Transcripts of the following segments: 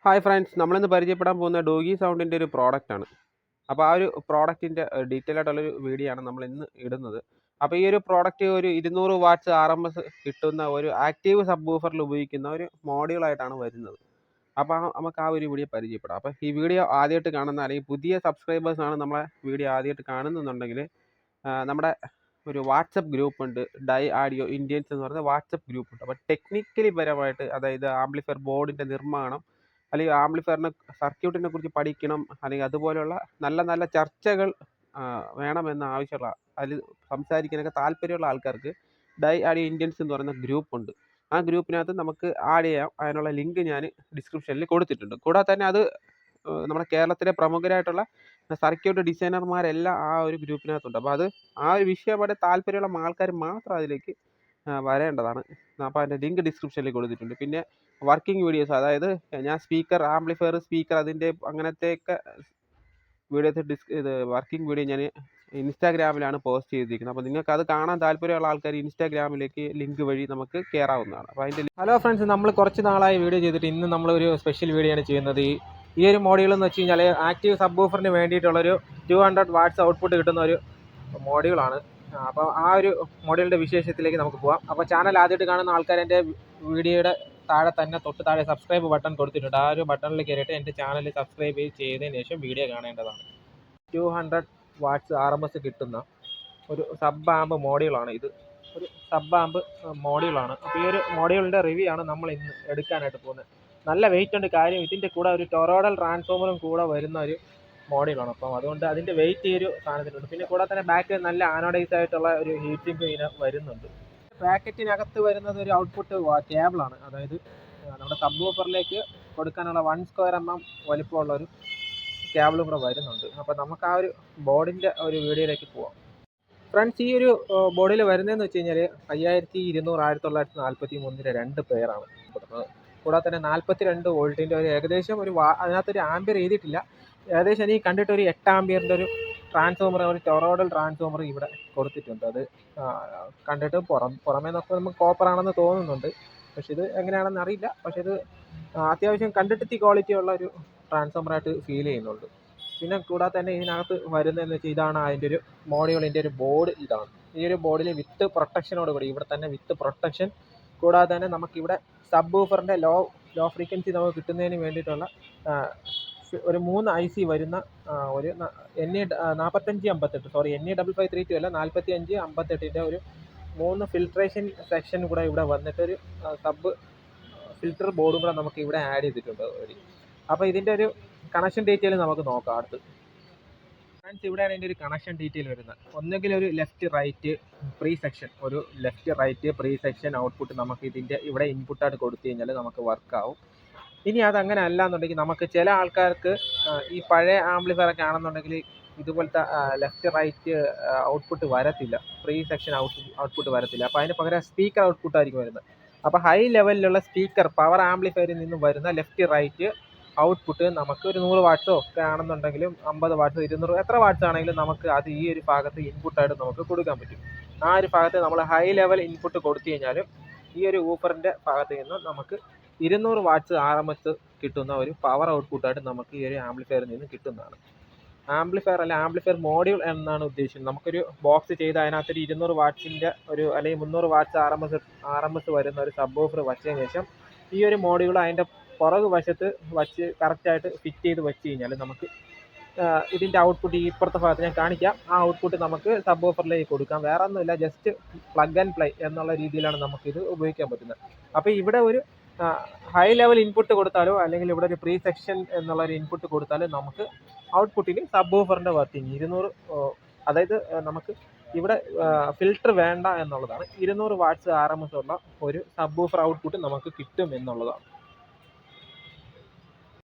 Hi friends, നമ്മളിന്ന് പരിചയപ്പെടാൻ പോകുന്ന ഡോഗി സൗണ്ടിൻ്റെ ഒരു പ്രോഡക്റ്റാണ്. അപ്പോൾ ആ ഒരു പ്രോഡക്റ്റിൻ്റെ ഡീറ്റെയിൽ ആയിട്ടുള്ളൊരു വീഡിയോ ആണ് നമ്മൾ ഇന്ന് ഇടുന്നത്. അപ്പോൾ ഈ ഒരു പ്രോഡക്റ്റ് ഒരു 200 വാട്ട്സ് RMS കിട്ടുന്ന ഒരു ആക്റ്റീവ് സബ് വൂഫറിൽ ഉപയോഗിക്കുന്ന ഒരു മോഡ്യൂളായിട്ടാണ് വരുന്നത്. അപ്പോൾ നമുക്ക് ആ ഒരു വീഡിയോ പരിചയപ്പെടാം. അപ്പോൾ ഈ വീഡിയോ ആദ്യമായിട്ട് കാണുന്ന അല്ലെങ്കിൽ പുതിയ സബ്സ്ക്രൈബേഴ്സാണ് നമ്മളെ വീഡിയോ ആദ്യമായിട്ട് കാണുന്നുണ്ടെങ്കിൽ നമ്മുടെ ഒരു വാട്സപ്പ് ഗ്രൂപ്പ് ഉണ്ട്, ഡൈ ആഡിയോ ഇന്ത്യൻസ് എന്ന് പറയുന്ന വാട്സപ്പ് ഗ്രൂപ്പ് ഉണ്ട്. അപ്പോൾ ടെക്നിക്കലി പരമായിട്ട്, അതായത് ആംപ്ലിഫയർ ബോർഡിൻ്റെ നിർമ്മാണം അല്ലെങ്കിൽ ആംപ്ലിഫയറിനെ സർക്യൂട്ടിനെ കുറിച്ച് പഠിക്കണം, അല്ലെങ്കിൽ അതുപോലെയുള്ള നല്ല നല്ല ചർച്ചകൾ വേണമെന്ന് ആവശ്യമുള്ള, അതിൽ സംസാരിക്കാനൊക്കെ താല്പര്യമുള്ള ആൾക്കാർക്ക് ഡൈ ആഡിയോ ഇന്ത്യൻസ് എന്ന് പറയുന്ന ഗ്രൂപ്പുണ്ട്. ആ ഗ്രൂപ്പിനകത്ത് നമുക്ക് ആഡ് ചെയ്യാം. അതിനുള്ള ലിങ്ക് ഞാൻ ഡിസ്ക്രിപ്ഷനിൽ കൊടുത്തിട്ടുണ്ട്. കൂടാതെ തന്നെ അത് നമ്മുടെ കേരളത്തിലെ പ്രമുഖരായിട്ടുള്ള സർക്യൂട്ട് ഡിസൈനർമാരെല്ലാം ആ ഒരു ഗ്രൂപ്പിനകത്തുണ്ട്. അപ്പോൾ അത് ആ ഒരു വിഷയമായിട്ട് താല്പര്യമുള്ള ആൾക്കാർ മാത്രം അതിലേക്ക് വരേണ്ടതാണ്. അപ്പോൾ അതിൻ്റെ ലിങ്ക് ഡിസ്ക്രിപ്ഷനിൽ കൊടുത്തിട്ടുണ്ട്. പിന്നെ വർക്കിംഗ് വീഡിയോസ്, അതായത് ഞാൻ സ്പീക്കർ, ആംപ്ലിഫയർ, സ്പീക്കർ, അതിൻ്റെ അങ്ങനത്തെയൊക്കെ വീഡിയോസ് ഇത് വർക്കിംഗ് വീഡിയോ ഞാൻ ഇൻസ്റ്റാഗ്രാമിലാണ് പോസ്റ്റ് ചെയ്തിരിക്കുന്നത്. അപ്പോൾ നിങ്ങൾക്ക് അത് കാണാൻ താല്പര്യമുള്ള ആൾക്കാർ ഇൻസ്റ്റാഗ്രാമിലേക്ക് ലിങ്ക് വഴി നമുക്ക് കയറാവുന്നതാണ്. അപ്പോൾ അതിൻ്റെ ഹലോ ഫ്രണ്ട്സ്, നമ്മൾ കുറച്ച് നാളായി വീഡിയോ ചെയ്തിട്ട് ഇന്ന് നമ്മളൊരു സ്പെഷ്യൽ വീഡിയോ ആണ് ചെയ്യുന്നത്. ഈ ഒരു മോഡ്യൂൾ എന്ന് വെച്ച് കഴിഞ്ഞാൽ ആക്റ്റീവ് സബ് വൂഫറിന് വേണ്ടിയിട്ടുള്ളൊരു 200 വാട്ട്സ് ഔട്ട്പുട്ട് കിട്ടുന്ന ഒരു മോഡ്യൂളാണ്. അപ്പോൾ ആ ഒരു മോഡ്യൂളിൻ്റെ വിശേഷത്തിലേക്ക് നമുക്ക് പോകാം. അപ്പോൾ ചാനൽ ആദ്യമായിട്ട് കാണുന്ന ആൾക്കാർ എൻ്റെ വീഡിയോയുടെ താഴെ തന്നെ തൊട്ട് താഴെ സബ്സ്ക്രൈബ് ബട്ടൺ കൊടുത്തിട്ടുണ്ട്. ആ ഒരു ബട്ടണിൽ കയറിയിട്ട് എൻ്റെ ചാനൽ സബ്സ്ക്രൈബ് ചെയ്തതിന് ശേഷം വീഡിയോ കാണേണ്ടതാണ്. 200 വാട്ട്സ് RMS കിട്ടുന്ന ഒരു സബ് ആമ്പ് മോഡ്യൂളാണ് ഇത്. ഒരു സബ് ആമ്പ് മോഡ്യൂളാണ്. അപ്പോൾ ഈ ഒരു മോഡ്യൂളിൻ്റെ റിവ്യൂ ആണ് നമ്മൾ ഇന്ന് എടുക്കാനായിട്ട് പോകുന്നത്. നല്ല വെയിറ്റ് ഉണ്ട്. കാര്യം ഇതിൻ്റെ കൂടെ ഒരു ടൊറോഡൽ ട്രാൻസ്ഫോമറും കൂടെ വരുന്ന ഒരു മോഡ്യൂളാണ്. അപ്പം അതുകൊണ്ട് അതിൻ്റെ വെയിറ്റ് ഈ ഒരു സാധനത്തിനുണ്ട്. പിന്നെ കൂടെ തന്നെ ബാക്ക് നല്ല ആനോഡൈസ് ആയിട്ടുള്ള ഒരു ഹീറ്റിംഗ് ഇതിന് വരുന്നുണ്ട്. പാക്കറ്റിനകത്ത് വരുന്നത് ഒരു ഔട്ട്പുട്ട് കേബിളാണ്. അതായത് നമ്മുടെ സബ് വൂഫറിലേക്ക് കൊടുക്കാനുള്ള 1² mm വലിപ്പമുള്ള ഒരു കേബിളും കൂടെ വരുന്നുണ്ട്. അപ്പോൾ നമുക്ക് ആ ഒരു ബോർഡിൻ്റെ ഒരു വീഡിയോയിലേക്ക് പോവാം. ഫ്രണ്ട്സ്, ഈ ഒരു ബോർഡിൽ വരുന്നതെന്ന് വെച്ച് കഴിഞ്ഞാൽ 5200 1943 രണ്ട് പെയറാണ് കൊടുക്കുന്നത്. കൂടാതെ തന്നെ 42 വോൾട്ടിൻ്റെ ഒരു ഏകദേശം ഒരു അതിനകത്തൊരു ആംബിയർ എഴുതിയിട്ടില്ല. ഏകദേശം എനിക്ക് കണ്ടിട്ട് ഒരു 8 ആംബിയറിൻ്റെ ഒരു ട്രാൻസ്ഫോമർ, ഒരു ടൊറോഡൽ ട്രാൻസ്ഫോമർ ഇവിടെ കൊടുത്തിട്ടുണ്ട്. അത് കണ്ടിട്ട് പുറമേ നോക്കുമ്പോൾ നമുക്ക് കോപ്പറാണെന്ന് തോന്നുന്നുണ്ട്. പക്ഷെ ഇത് എങ്ങനെയാണെന്ന് അറിയില്ല. പക്ഷെ ഇത് അത്യാവശ്യം കണ്ടിട്ട് ക്വാളിറ്റി ഉള്ള ഒരു ട്രാൻസ്ഫോമറായിട്ട് ഫീൽ ചെയ്യുന്നുണ്ട്. പിന്നെ കൂടാതെ തന്നെ ഇതിനകത്ത് വരുന്നതെന്ന് വെച്ചാൽ ഇതാണ് അതിൻ്റെ ഒരു മോഡ്യൂളിൻ്റെ ഒരു ബോർഡ്. ഇതാണ് ഈ ഒരു ബോർഡിൽ വിത്ത് പ്രൊട്ടക്ഷനോട് കൂടി, ഇവിടെ തന്നെ വിത്ത് പ്രൊട്ടക്ഷൻ. കൂടാതെ തന്നെ നമുക്കിവിടെ സബ് വൂഫറിൻ്റെ ലോ ഫ്രീക്വൻസി നമുക്ക് കിട്ടുന്നതിന് വേണ്ടിയിട്ടുള്ള ഒരു 3 IC വരുന്ന ഒരു NE 4558, സോറി NE 5532 അല്ല, 4558ൻ്റെ ഒരു 3 ഫിൽട്രേഷൻ സെക്ഷൻ കൂടെ ഇവിടെ വന്നിട്ടൊരു സബ് ഫിൽറ്റർ ബോർഡും കൂടെ നമുക്ക് ഇവിടെ ആഡ് ചെയ്തിട്ടുണ്ട്. അപ്പോൾ ഇതിൻ്റെ ഒരു കണക്ഷൻ ഡീറ്റെയിൽ നമുക്ക് നോക്കാം അടുത്ത്. ഫ്രണ്ട്സ്, ഇവിടെയാണ് ഇതിൻ്റെ ഒരു കണക്ഷൻ ഡീറ്റെയിൽ വരുന്നത്. ഒന്നുകിൽ ഒരു ലെഫ്റ്റ് റൈറ്റ് പ്രീ സെക്ഷൻ, ഒരു left right pre section output നമുക്ക് ഇതിൻ്റെ ഇവിടെ ഇൻപുട്ടായിട്ട് കൊടുത്തു കഴിഞ്ഞാൽ നമുക്ക് വർക്കാവും. ഇനി അതങ്ങനെ അല്ല എന്നുണ്ടെങ്കിൽ നമുക്ക് ചില ആൾക്കാർക്ക് ഈ പഴയ ആംപ്ലിഫയറൊക്കെ ആണെന്നുണ്ടെങ്കിൽ ഇതുപോലത്തെ ലെഫ്റ്റ് റൈറ്റ് ഔട്ട്പുട്ട് വരത്തില്ല, പ്രീ സെക്ഷൻ ഔട്ട്പുട്ട് വരത്തില്ല. അപ്പോൾ അതിന് പകരം സ്പീക്കർ ഔട്ട്പുട്ടായിരിക്കും വരുന്നത്. അപ്പോൾ ഹൈ ലെവലിലുള്ള സ്പീക്കർ പവർ ആംപ്ലിഫയറിൽ നിന്നും വരുന്ന ലെഫ്റ്റ് റൈറ്റ് ഔട്ട്പുട്ട് നമുക്ക് ഒരു 100 വാട്ട്സോ ഒക്കെ ആണെന്നുണ്ടെങ്കിലും 50 വാട്ട്സോ 200 എത്ര വാട്ട്സ് ആണെങ്കിലും നമുക്ക് അത് ഈ ഒരു ഭാഗത്ത് ഇൻപുട്ടായിട്ട് നമുക്ക് കൊടുക്കാൻ പറ്റും. ആ ഒരു ഭാഗത്ത് നമ്മൾ ഹൈ ലെവൽ ഇൻപുട്ട് കൊടുത്തു കഴിഞ്ഞാലും ഈ ഒരു ഊഫറിൻ്റെ ഭാഗത്ത് നിന്ന് നമുക്ക് 200 വാട്ട്സ് RMS കിട്ടുന്ന ഒരു പവർ ഔട്ട്പുട്ടായിട്ട് നമുക്ക് ഈ ഒരു ആംപ്ലിഫയറിൽ നിന്ന് കിട്ടുന്നതാണ്. ആംപ്ലിഫയർ അല്ല, ആംപ്ലിഫയർ മോഡ്യൂൾ എന്നാണ് ഉദ്ദേശിക്കുന്നത്. നമുക്കൊരു ബോക്സ് ചെയ്ത് അതിനകത്തൊരു 200 വാട്ട്സിൻ്റെ ഒരു അല്ലെങ്കിൽ 300 വാട്ട്സ് RMS വരുന്ന ഒരു സബ് വൂഫർ വച്ചതിന് ശേഷം ഈ ഒരു മോഡ്യൂൾ അതിൻ്റെ പുറകു വശത്ത് വച്ച് കറക്റ്റായിട്ട് ഫിറ്റ് ചെയ്ത് വെച്ച് കഴിഞ്ഞാൽ നമുക്ക് ഇതിൻ്റെ ഔട്ട്പുട്ട് ഈ ഇപ്പുറത്തെ ഭാഗത്ത് ഞാൻ കാണിക്കാം. ആ ഔട്ട്പുട്ട് നമുക്ക് സബ് വൂഫറിലേക്ക് കൊടുക്കാം. വേറെ ഒന്നുമില്ല, ജസ്റ്റ് പ്ലഗ് ആൻഡ് പ്ലേ എന്നുള്ള രീതിയിലാണ് നമുക്കിത് ഉപയോഗിക്കാൻ പറ്റുന്നത്. അപ്പോൾ ഇവിടെ ഒരു ഹൈ ലെവൽ ഇൻപുട്ട് കൊടുത്താലോ അല്ലെങ്കിൽ ഇവിടെ ഒരു പ്രീ സെക്ഷൻ എന്നുള്ള ഒരു ഇൻപുട്ട് കൊടുത്താലോ നമുക്ക് ഔട്ട്പുട്ടിൽ സബ് വൂഫറിൻ്റെ വർക്കിംഗ് 200, അതായത് നമുക്ക് ഇവിടെ ഫിൽറ്റർ വേണ്ട എന്നുള്ളതാണ്. 200 വാട്ട്സ് RMS ഉള്ള ഒരു സബ് വൂഫർ ഔട്ട്പുട്ട് നമുക്ക് കിട്ടും എന്നുള്ളതാണ്.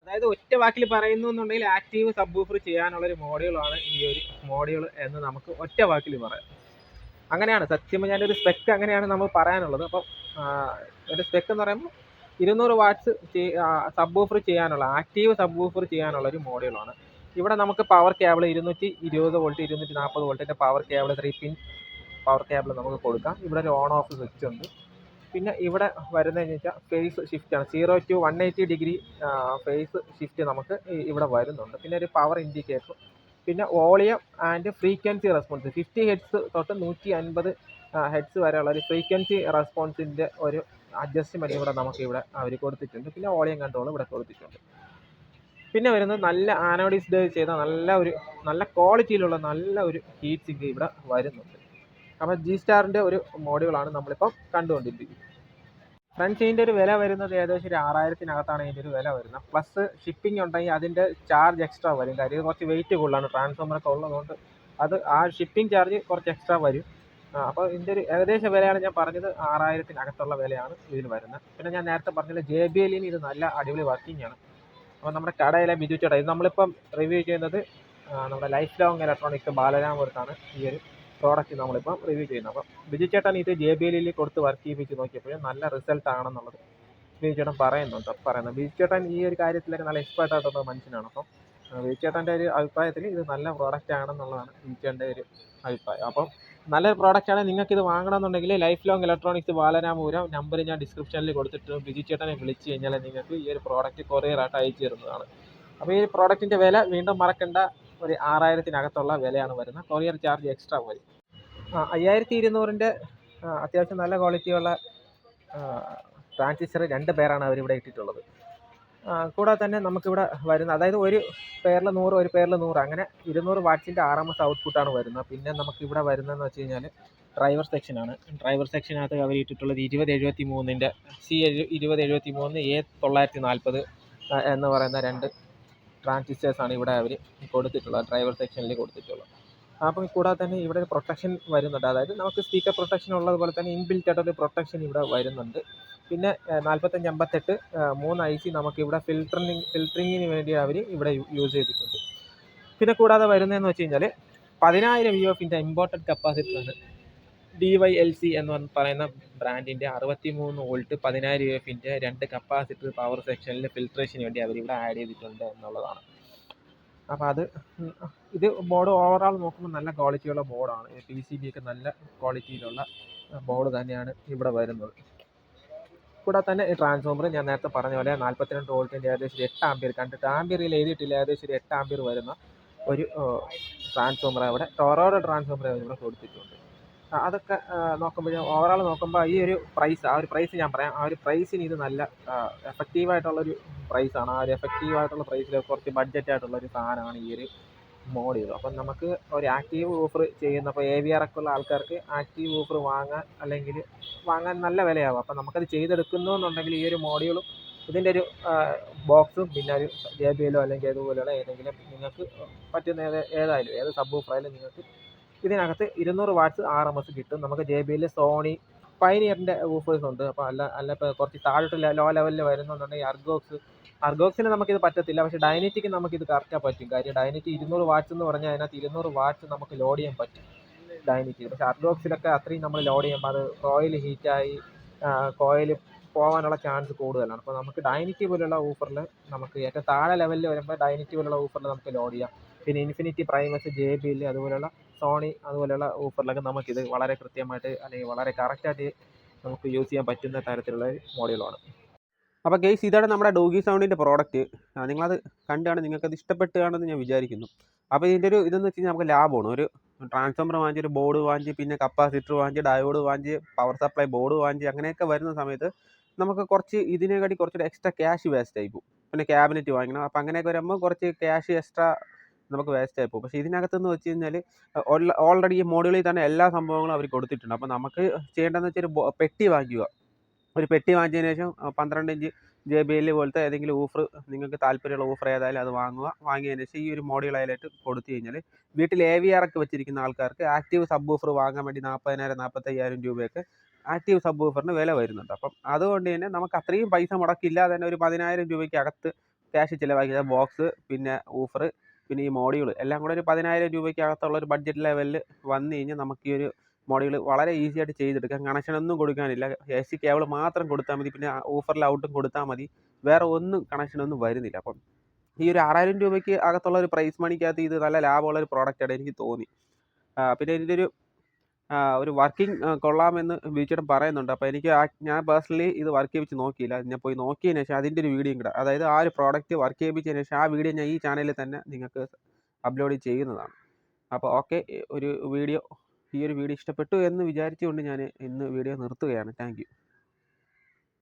അതായത് ഒറ്റ വാക്കിൽ പറയുന്നു എന്നുണ്ടെങ്കിൽ ആക്റ്റീവ് സബ് വൂഫർ ചെയ്യാനുള്ളൊരു മോഡ്യൂളാണ് ഈ ഒരു മോഡ്യൂൾ എന്ന് നമുക്ക് ഒറ്റ വാക്കിൽ പറയാം. അങ്ങനെയാണ് സത്യം, ഞാനൊരു സ്പെക്ക് അങ്ങനെയാണ് നമ്മൾ പറയാനുള്ളത്. അപ്പം ഒരു സ്പെക്ക് എന്ന് പറയുമ്പോൾ 200 വാട്ട്സ് സബ് വൂഫർ ചെയ്യാനുള്ള, ആക്റ്റീവ് സബ് വൂഫർ ചെയ്യാനുള്ള ഒരു മോഡ്യൂളാണ്. ഇവിടെ നമുക്ക് പവർ കേബിൾ 220 വോൾട്ട് 240 വോൾട്ടിൻ്റെ power cable 3 pin power cable നമുക്ക് കൊടുക്കാം. ഇവിടെ ഒരു ഓൺ ഓഫ് സ്വിച്ച് ഉണ്ട്. പിന്നെ ഇവിടെ വരുന്നതെന്ന് വെച്ചാൽ ഫേസ് ഷിഫ്റ്റാണ്. 0 to 180 ഡിഗ്രി ഫേസ് ഷിഫ്റ്റ് നമുക്ക് ഇവിടെ വരുന്നുണ്ട്. പിന്നെ ഒരു പവർ ഇൻഡിക്കേറ്റർ, പിന്നെ volume and frequency response 50 hertz തൊട്ട് 150 ഹെഡ്സ് വരെയുള്ള ഒരു ഫ്രീക്വൻസി റെസ്പോൺസിൻ്റെ ഒരു അഡ്ജസ്റ്റ്മെൻറ്റ് ഇവിടെ നമുക്ക് ഇവിടെ അവർ കൊടുത്തിട്ടുണ്ട്. പിന്നെ വോളിയം കൺട്രോൾ ഇവിടെ കൊടുത്തിട്ടുണ്ട്. പിന്നെ വരുന്നത് നല്ല ആനോഡൈസ്ഡ് ചെയ്ത നല്ല ക്വാളിറ്റിയിലുള്ള നല്ല ഒരു ഹീറ്റ് സിങ്ക് ഇവിടെ വരുന്നുണ്ട്. അപ്പോൾ ജി സ്റ്റാറിൻ്റെ ഒരു മോഡുകളാണ് നമ്മളിപ്പം കണ്ടുകൊണ്ടിരിക്കുന്നത്. ഫ്രണ്ട് ചെയിൻ്റെ ഒരു വില വരുന്നത് ഏകദേശം ഒരു 6000-നകത്താണ് ഇതിൻ്റെ ഒരു വില വരുന്നത്. പ്ലസ് ഷിപ്പിംഗ് ഉണ്ടെങ്കിൽ അതിൻ്റെ ചാർജ് എക്സ്ട്രാ വരും. കാര്യം ഇത് കുറച്ച് വെയിറ്റ് കൂടുതലാണ്, ട്രാൻസ്ഫോമറൊക്കെ ഉള്ളതുകൊണ്ട് ആ ഷിപ്പിംഗ് ചാർജ് കുറച്ച് എക്സ്ട്രാ വരും. അപ്പോൾ ഇതിൻ്റെ ഒരു ഏകദേശ വിലയാണ് ഞാൻ പറഞ്ഞത്, 6000-നകത്തുള്ള വിലയാണ് ഇതിന് വരുന്നത്. പിന്നെ ഞാൻ നേരത്തെ പറഞ്ഞത് JBLന് ഇത് നല്ല അടിപൊളി വർക്കിംഗ് ആണ്. അപ്പോൾ നമ്മുടെ കടയിലെ ബിജു ചേട്ടാ, ഇത് നമ്മളിപ്പം റിവ്യൂ ചെയ്യുന്നത് നമ്മുടെ ലൈഫ് ലോങ് ഇലക്ട്രോണിക്സ് ബാലരാമപുരത്താണ് ഈ ഒരു പ്രോഡക്റ്റ് നമ്മളിപ്പം റിവ്യൂ ചെയ്യുന്നത്. അപ്പം ബിജു ചേട്ടൻ ഇത് JBLൽ കൊടുത്ത് വർക്ക് ചെയ്യിപ്പിച്ച് നോക്കിയപ്പോഴും നല്ല റിസൾട്ട് ആണെന്നുള്ളത് ബിജു ചേട്ടൻ പറയുന്നത്. ബിജു ചേട്ടൻ ഈ ഒരു കാര്യത്തിലൊക്കെ നല്ല എക്സ്പേർട്ട് ആയിട്ടുള്ള മനുഷ്യനാണ്. അപ്പം ബിജു ചേട്ടൻ്റെ ഒരു അഭിപ്രായത്തിൽ ഇത് നല്ല പ്രോഡക്റ്റ് ആണെന്നുള്ളതാണ് ബിജു ചേട്ടൻ്റെ ഒരു അഭിപ്രായം. അപ്പം നല്ലൊരു പ്രോഡക്റ്റാണ്. നിങ്ങൾക്ക് ഇത് വാങ്ങണമെന്നുണ്ടെങ്കിൽ life long electronics Balaramapuram number ഞാൻ ഡിസ്ക്രിപ്ഷനിൽ കൊടുത്തിട്ട് ബിജു ചേട്ടനെ വിളിച്ച് കഴിഞ്ഞാൽ നിങ്ങൾക്ക് ഈ ഒരു പ്രോഡക്റ്റ് കൊറിയറായിട്ട് അയച്ചു തരുന്നതാണ്. അപ്പോൾ ഈ പ്രോഡക്റ്റിൻ്റെ വില വീണ്ടും മറക്കേണ്ട, ഒരു 6000-നകത്തുള്ള വിലയാണ് വരുന്നത്. കൊറിയർ ചാർജ് എക്സ്ട്രാ വരും. 5200-ൻ്റെ അത്യാവശ്യം നല്ല ക്വാളിറ്റിയുള്ള ട്രാൻസിസ്റ്റർ 2 പേരാണ് അവരിവിടെ ഇട്ടിട്ടുള്ളത്. കൂടാതെ തന്നെ നമുക്കിവിടെ വരുന്ന, അതായത് ഒരു പെയറിൽ 100 ഒരു പെയറിൽ 100 അങ്ങനെ 200 വാട്ട്സിൻ്റെ RMS ഔട്ട്പുട്ടാണ് വരുന്നത്. പിന്നെ നമുക്കിവിടെ വരുന്നതെന്ന് വെച്ച് കഴിഞ്ഞാൽ ഡ്രൈവർ സെക്ഷനാണ്. ഡ്രൈവർ സെക്ഷനകത്ത് അവർ ഇട്ടിട്ടുള്ളത് 2073-ൻ്റെ C2073A940 എന്ന് പറയുന്ന 2 ട്രാൻസിസ്റ്റേഴ്സാണ് ഇവിടെ അവർ കൊടുത്തിട്ടുള്ളത്, ഡ്രൈവർ സെക്ഷനിൽ കൊടുത്തിട്ടുള്ളത്. അപ്പം കൂടാതെ തന്നെ ഇവിടെ ഒരു പ്രൊട്ടക്ഷൻ വരുന്നുണ്ട്. അതായത് നമുക്ക് സ്പീക്കർ പ്രൊട്ടക്ഷൻ ഉള്ളതുപോലെ തന്നെ ഇൻബിൽറ്റ് ആയിട്ടൊരു പ്രൊട്ടക്ഷൻ ഇവിടെ വരുന്നുണ്ട്. പിന്നെ 4558 3 IC നമുക്കിവിടെ ഫിൽറ്ററിങ്ങിന് വേണ്ടി അവർ ഇവിടെ യൂസ് ചെയ്തിട്ടുണ്ട്. പിന്നെ കൂടാതെ വരുന്നതെന്ന് വെച്ച് കഴിഞ്ഞാൽ 10000 UF-ൻ്റെ ഇമ്പോർട്ടഡ് കപ്പാസിറ്ററാണ്. DYLC എന്ന് പറയുന്ന ബ്രാൻഡിൻ്റെ 63 വോൾട്ട് 10000 UF-ൻ്റെ 2 കപ്പാസിറ്റർ പവർ സെക്ഷനിൽ ഫിൽട്രേഷന് വേണ്ടി അവരിവിടെ ആഡ് ചെയ്തിട്ടുണ്ട് എന്നുള്ളതാണ്. അപ്പോൾ ഇത് ബോർഡ് ഓവറോൾ നോക്കുമ്പോൾ നല്ല ക്വാളിറ്റിയുള്ള ബോർഡാണ്. PCB ഒക്കെ നല്ല ക്വാളിറ്റിയിലുള്ള ബോർഡ് തന്നെയാണ് ഇവിടെ വരുന്നത്. കൂടാതെ തന്നെ ഈ ട്രാൻസ്ഫോമർ ഞാൻ നേരത്തെ പറഞ്ഞ പോലെ 42 വോൾട്ടിൻ്റെ ഏകദേശം 8 ആമ്പിയർ, കണ്ടിട്ട് ആമ്പിയറിൽ എഴുതിയിട്ടില്ല, ഏകദേശം ഒരു 8 ആമ്പിയർ വരുന്ന ഒരു ട്രാൻസ്ഫോമർ അവിടെ ടൊറോഡോ ട്രാൻസ്ഫോമർ ഇവിടെ കൊടുത്തിട്ടുണ്ട്. അതൊക്കെ നോക്കുമ്പോൾ ഓവറോൾ നോക്കുമ്പോൾ ഈ ഒരു പ്രൈസ് ഞാൻ പറയാം. ആ ഒരു പ്രൈസിന് ഇത് നല്ല എഫക്റ്റീവായിട്ടുള്ളൊരു പ്രൈസാണ്. ആ ഒരു എഫക്റ്റീവായിട്ടുള്ള പ്രൈസിൽ കുറച്ച് ബഡ്ജറ്റായിട്ടുള്ളൊരു സാധനമാണ് ഈ ഒരു മോഡൽ. അപ്പം നമുക്ക് ഒരു ആക്റ്റീവ് ഓഫർ ചെയ്യുന്ന, അപ്പോൾ AVR ഒക്കെ ഉള്ള ആൾക്കാർക്ക് ആക്റ്റീവ് ഓഫർ വാങ്ങാൻ നല്ല വിലയാകും. അപ്പം നമുക്കത് ചെയ്തെടുക്കുന്നു എന്നുണ്ടെങ്കിൽ ഈ ഒരു മോഡ്യൂളും ഇതിൻ്റെ ഒരു ബോക്സും പിന്നെ ഒരു JBL അല്ലെങ്കിൽ അതുപോലെയുള്ള ഏതെങ്കിലും നിങ്ങൾക്ക് പറ്റുന്ന ഏതായാലും ഏത് സബ്വൂഫറായാലും നിങ്ങൾക്ക് ഇതിനകത്ത് 200 വാട്ട്സ് RMS കിട്ടും. നമുക്ക് JBL, സോണി, പൈനിയറിൻ്റെ വൂഫേഴ്സ് ഉണ്ട്. അപ്പോൾ അല്ല ഇപ്പോൾ കുറച്ച് താഴോട്ട് ലോ ലെവലിൽ വരുന്നുണ്ടെങ്കിൽ അർഗോക്സിന് നമുക്കിത് പറ്റത്തില്ല. പക്ഷേ ഡൈനറ്റിക്ക് നമുക്കിത് കറക്റ്റാ പറ്റും. കാര്യം ഡൈനറ്റി 200 വാട്ട്സ് എന്ന് പറഞ്ഞാൽ അതിനകത്ത് 200 വാട്ട്സ് നമുക്ക് ലോഡ് ചെയ്യാൻ പറ്റും ഡൈനറ്റിക്ക്. പക്ഷേ അർഗോക്സിലൊക്കെ അത്രയും നമ്മൾ ലോഡ് ചെയ്യുമ്പോൾ അത് കോയിൽ ഹീറ്റായി കോയിൽ പോകാനുള്ള ചാൻസ് കൂടുതലാണ്. അപ്പോൾ നമുക്ക് ഡൈനറ്റി പോലുള്ള ഊഫറിൽ നമുക്ക് ഏറ്റവും താഴെ ലെവലിൽ വരുമ്പോൾ ഡൈനറ്റി പോലുള്ള ഊഫറിൽ നമുക്ക് ലോഡ് ചെയ്യാം. പിന്നെ ഇൻഫിനിറ്റി, പ്രൈമസ്, JBL അതുപോലെയുള്ള സോണി അതുപോലെയുള്ള ഊഫറിലൊക്കെ നമുക്കിത് വളരെ കൃത്യമായിട്ട് അല്ലെങ്കിൽ വളരെ കറക്റ്റായിട്ട് നമുക്ക് യൂസ് ചെയ്യാൻ പറ്റുന്ന തരത്തിലുള്ള മോഡലുമാണ്. അപ്പോൾ ഗെയ്സ്, ഇതാണ് നമ്മുടെ ഡോഗി സൗണ്ടിൻ്റെ പ്രോഡക്റ്റ്. നിങ്ങളത് കണ്ടാണ്, നിങ്ങൾക്കത് ഇഷ്ടപ്പെട്ടുകയാണെന്ന് ഞാൻ വിചാരിക്കുന്നു. അപ്പോൾ ഇതിൻ്റെ ഒരു ഇതെന്ന് വെച്ച് കഴിഞ്ഞാൽ നമുക്ക് ലാഭമാണ്. ഒരു ട്രാൻസ്ഫോമർ വാങ്ങിച്ച്, ഒരു ബോർഡ് വാങ്ങിച്ച്, പിന്നെ കപ്പാസിറ്റർ വാങ്ങിച്ച്, ഡയോഡ് വാങ്ങിച്ച്, പവർ സപ്ലൈ ബോർഡ് വാങ്ങിച്ച്, അങ്ങനെയൊക്കെ വരുന്ന സമയത്ത് നമുക്ക് ഇതിനെക്കാട്ടി കുറച്ചൊരു എക്സ്ട്രാ ക്യാഷ് വേസ്റ്റ് ആയി പോകും. പിന്നെ ക്യാബിനറ്റ് വാങ്ങണം. അപ്പോൾ അങ്ങനെയൊക്കെ വരുമ്പോൾ കുറച്ച് ക്യാഷ് എക്സ്ട്രാ നമുക്ക് വേസ്റ്റ് ആയി പോകും. പക്ഷേ ഇതിനകത്തെന്ന് വെച്ച് കഴിഞ്ഞാൽ ഓൾറെഡി ഈ മോഡുകളിൽ തന്നെ എല്ലാ സംഭവങ്ങളും അവർ കൊടുത്തിട്ടുണ്ട്. അപ്പോൾ നമുക്ക് ചെയ്യേണ്ടതെന്ന് വെച്ചാൽ ഒരു പെട്ടി വാങ്ങിക്കുക. ഒരു പെട്ടി വാങ്ങിച്ചതിന് ശേഷം 12 ഇഞ്ച് JBL പോലത്തെ ഏതെങ്കിലും ഊഫർ, നിങ്ങൾക്ക് താല്പര്യമുള്ള ഊഫർ ഏതായാലും അത് വാങ്ങിയതിന് ശേഷം ഈ ഒരു മോഡ്യൂൾ അതിലായിട്ട് കൊടുത്തു കഴിഞ്ഞാൽ വീട്ടിൽ AVR ഒക്കെ വെച്ചിരിക്കുന്ന ആൾക്കാർക്ക് ആക്റ്റീവ് സബ്വൂഫർ വാങ്ങാൻ വേണ്ടി 40,000-45,000 രൂപയൊക്കെ ആക്റ്റീവ് സബ്വൂഫറിന് വില വരുന്നുണ്ട്. അപ്പം അതുകൊണ്ട് തന്നെ നമുക്ക് അത്രയും പൈസ മുടക്കില്ലാതെ തന്നെ ഒരു 10,000 രൂപയ്ക്ക് അകത്ത് ക്യാഷ് ചിലവാക്കിയ ബോക്സ്, പിന്നെ ഊഫർ, പിന്നെ ഈ മോഡ്യൂൾ എല്ലാം കൂടെ ഒരു 10,000 രൂപയ്ക്ക് അകത്തുള്ള ഒരു ബഡ്ജറ്റ് ലെവലിൽ വന്നു കഴിഞ്ഞാൽ നമുക്ക് ഈ ഒരു മോഡ്യൂൾ വളരെ ഈസി ആയിട്ട് ചെയ്തെടുക്കാം. കണക്ഷനൊന്നും കൊടുക്കാനില്ല. AC കേബിൾ മാത്രം കൊടുത്താൽ മതി. പിന്നെ ഊഫറിൽ ഔട്ടും കൊടുത്താൽ മതി. വേറെ ഒന്നും കണക്ഷനൊന്നും വരുന്നില്ല. അപ്പം ഈ ഒരു 6000 രൂപയ്ക്ക് അകത്തുള്ള ഒരു പ്രൈസ് മണിക്കകത്ത് ഇത് നല്ല ലാഭമുള്ള ഒരു പ്രോഡക്റ്റായിട്ട് എനിക്ക് തോന്നി. പിന്നെ ഇതിൻ്റെ ഒരു ഒരു വർക്കിംഗ് കൊള്ളാമെന്ന് ബിചേട്ടൻ പറയുന്നുണ്ട്. അപ്പോൾ എനിക്ക് ഞാൻ പേഴ്സണലി ഇത് വർക്ക് ചെയ്യിപ്പിച്ച് നോക്കിയില്ല. ഞാൻ പോയി നോക്കിയതിന് ശേഷം അതിൻ്റെ ഒരു വീഡിയോയും കൂടെ, അതായത് ആ ഒരു പ്രോഡക്റ്റ് വർക്ക് ചെയ്യിപ്പിച്ചതിന് ശേഷം ആ വീഡിയോ ഞാൻ ഈ ചാനലിൽ തന്നെ നിങ്ങൾക്ക് അപ്ലോഡ് ചെയ്യുന്നതാണ്. അപ്പോൾ ഓക്കെ, ഈ ഒരു വീഡിയോ ഇഷ്ടപ്പെട്ടു എന്ന് വിചാരിച്ചുകൊണ്ട് ഞാൻ ഇന്ന് വീഡിയോ നിർത്തുകയാണ്. Thank you.